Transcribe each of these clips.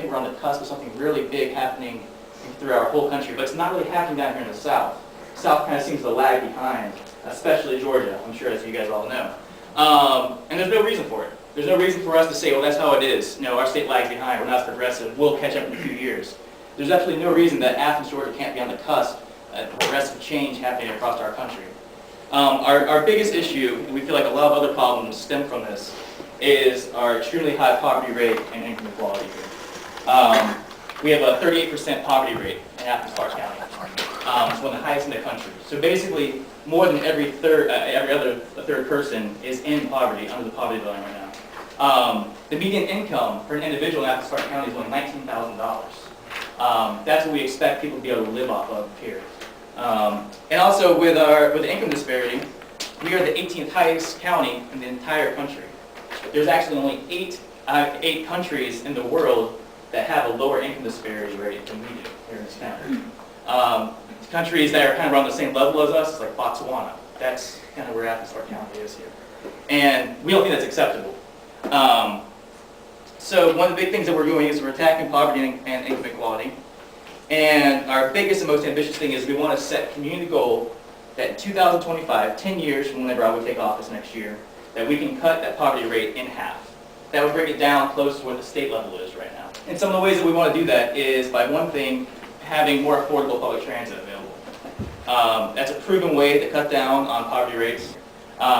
think we're on the cusp of something really big happening through our whole country, but it's not really happening down here in the South. The South kind of seems to lag behind, especially Georgia, I'm sure, as you guys all know. And there's no reason for it. There's no reason for us to say, well, that's how it is. No, our state lags behind. We're not as progressive. We'll catch up in a few years. There's absolutely no reason that Athens, Georgia can't be on the cusp of progressive change happening across our country. Our biggest issue, and we feel like a lot of other problems stem from this, is our extremely high poverty rate and income inequality here. We have a 38% poverty rate in Athens, Clarke County. It's one of the highest in the country. So basically, more than every other third person is in poverty, under the poverty line right now. The median income for an individual in Athens, Clarke County is only $19,000. That's what we expect people to be able to live off of here. And also with the income disparity, we are the 18th highest county in the entire country. There's actually only eight countries in the world that have a lower income disparity rate than we do here in this county. Countries that are kind of around the same level as us, like Botswana. That's kind of where Athens, Clarke County is here. And we don't think that's acceptable. So one of the big things that we're doing is we're attacking poverty and income inequality. And our biggest and most ambitious thing is we want to set a community goal that in 2025, 10 years from whenever I would take office next year, that we can cut that poverty rate in half. That would bring it down close to where the state level is right now. And some of the ways that we want to do that is by one thing, having more affordable public transit available. That's a proven way to cut down on poverty rates.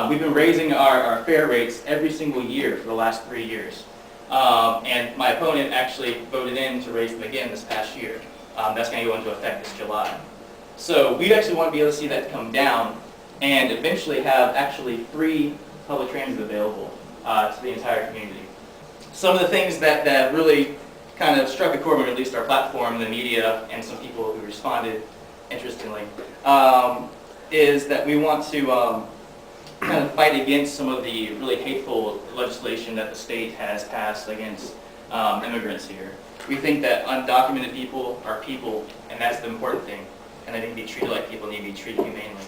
We've been raising our fare rates every single year for the last 3 years. And my opponent actually voted in to raise them again this past year. That's going to go into effect this July. So we actually want to be able to see that come down and eventually have actually free public transit available to the entire community. Some of the things that really kind of struck a chord when we released our platform in the media and some people who responded, interestingly, is that we want to kind of fight against some of the really hateful legislation that the state has passed against immigrants here. We think that undocumented people are people, and that's the important thing, and they need to be treated like people, need to be treated humanely.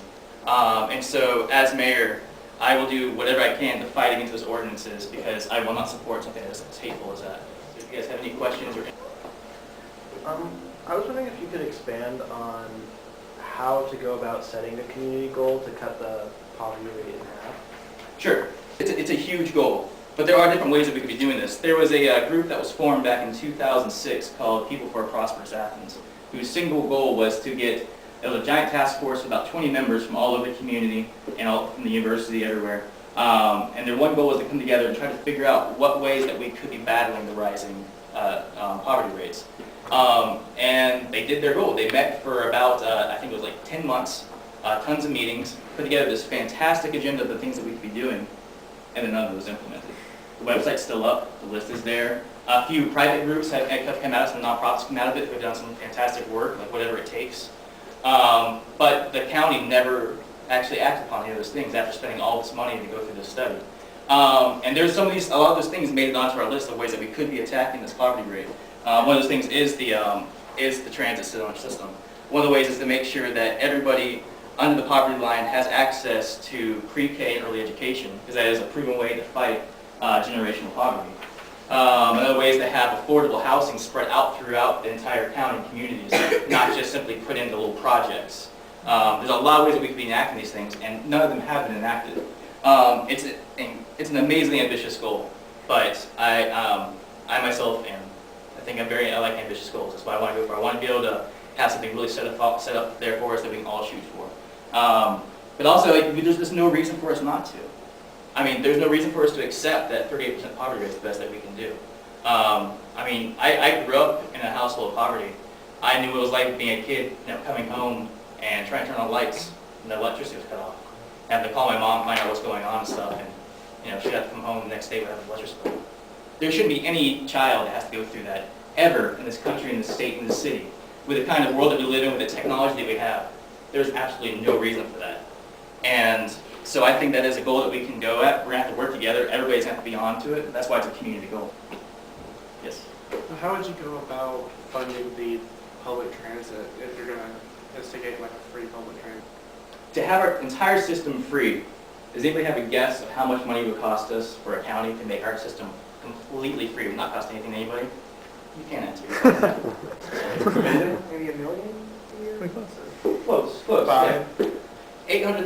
And so, as mayor, I will do whatever I can to fight against those ordinances because I will not support something that is as hateful as that. So if you guys have any questions or... I was wondering if you could expand on how to go about setting a community goal to cut the poverty rate in half. Sure. It's a huge goal, but there are different ways that we could be doing this. There was a group that was formed back in 2006 called People for a Prosperous Athens, whose single goal was to get a giant task force of about 20 members from all over the community and all from the university everywhere. And their one goal was to come together and try to figure out what ways that we could be battling the rising poverty rates. And they did their goal. They met for about, I think it was like 10 months, tons of meetings, put together this fantastic agenda of the things that we could be doing, and then none of it was implemented. The website's still up, the list is there. A few private groups have come out, some nonprofits come out of it, who've done some fantastic work, like whatever it takes. But the county never actually acted upon any of those things after spending all this money to go through this study. And there's a lot of those things made it onto our list of ways that we could be attacking this poverty rate. One of those things is the transit system. One of the ways is to make sure that everybody under the poverty line has access to pre-K and early education, because that is a proven way to fight generational poverty. Another way is to have affordable housing spread out throughout the entire county and communities, not just simply put into little projects. There's a lot of ways that we could be enacting these things, and none of them have been enacted. It's an amazingly ambitious goal, but I myself am. I like ambitious goals. That's what I want to go for. I want to be able to have something really set up there for us that we can all shoot for. But also, there's just no reason for us not to. I mean, there's no reason for us to accept that 38% poverty rate is the best that we can do. I grew up in a household of poverty. I knew what it was like being a kid, coming home and trying to turn on lights, and the electricity was cut off. I had to call my mom, find out what's going on and stuff, and she'd have to come home the next day without the electricity. There shouldn't be any child that has to go through that ever in this country, in this state, in this city. With the kind of world that we live in, with the technology that we have, there's absolutely no reason for that. And so I think that is a goal that we can go at. We're going to have to work together. Everybody's going to have to be on to it. That's why it's a community goal. Yes? How would you go about funding the public transit if you're going to instigate like a free public transit? To have our entire system free, does anybody have a guess of how much money it would cost us for a county to make our system completely free? It would not cost anything to anybody? You can't answer. Maybe $1 million a year? Close, yeah. $800,000.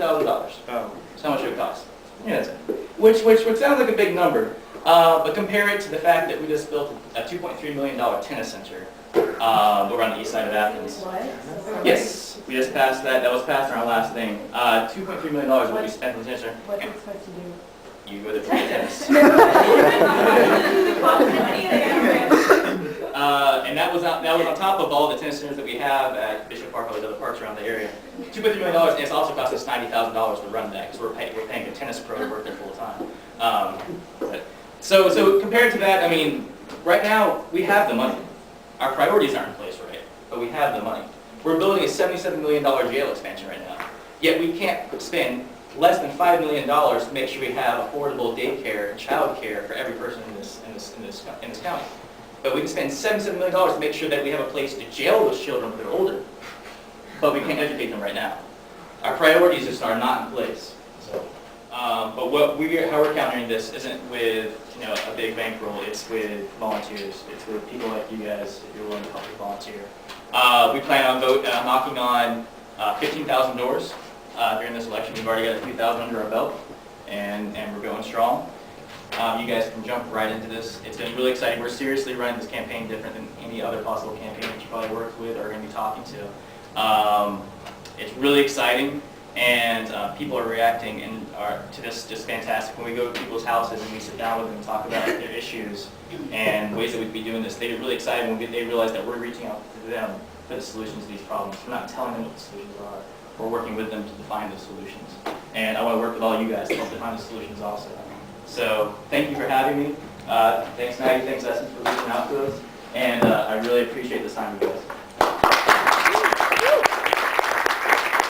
Oh. That's how much it would cost. Yeah, that's it. Which sounds like a big number, but compare it to the fact that we just built a $2.3 million tennis center over on the east side of Athens. What? Yes, we just passed that. That was passed on our last thing. $2.3 million is what we spent on the tennis center. What's it supposed to do? You go there to play tennis. And that was on top of all the tennis centers that we have at Bishop Park, all those other parks around the area. $2.3 million, and it's also cost us $90,000 to run that because we're paying a tennis pro to work there full time. So compared to that, I mean, right now we have the money. Our priorities aren't in place, right? But we have the money. We're building a $77 million jail expansion right now. Yet we can't spend less than $5 million to make sure we have affordable daycare and child care for every person in this county. But we can spend $77 million to make sure that we have a place to jail those children when they're older. But we can't educate them right now. Our priorities just are not in place. So, but how we're countering this isn't with a big bankroll. It's with volunteers. It's with people like you guys if you're willing to help us volunteer. We plan on knocking on 15,000 doors during this election. We've already got a few thousand under our belt, and we're going strong. You guys can jump right into this. It's been really exciting. We're seriously running this campaign different than any other possible campaign that you probably worked with or are going to be talking to. It's really exciting, and people are reacting to this just fantastic. When we go to people's houses and we sit down with them and talk about their issues and ways that we could be doing this, they get really excited when they realize that we're reaching out to them for the solutions to these problems. We're not telling them what the solutions are. We're working with them to define the solutions. And I want to work with all you guys to help define the solutions also. So thank you for having me. Thanks, Maggie. Thanks, Essen, for reaching out to us. And I really appreciate the time, you guys.